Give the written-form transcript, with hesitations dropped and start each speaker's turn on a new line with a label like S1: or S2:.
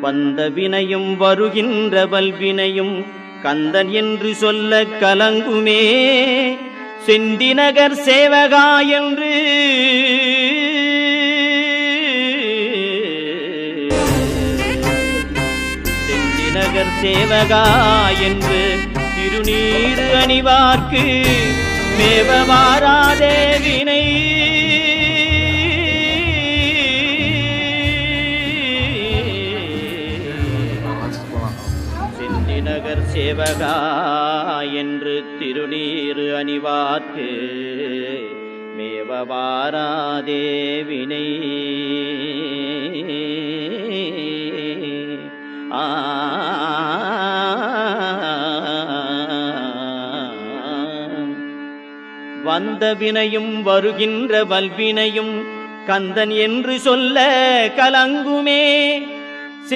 S1: வந்த வினையும் வருகின்ற வல்வினையும் கந்தன் என்று சொல்ல கலங்குமே. செந்திநகர் சேவகா என்று செந்திநகர் சேவகா என்று திருநீறு அணிவார்க்கு மேவவாராதே வினை. செந்திநகர் சேவகா என்று திருநீறு அணிவார்க்கு மேவவாராதே வினை. வந்த வினையும் வருகின்ற வல்வினையும் கந்தன் என்று சொல்ல கலங்குமே.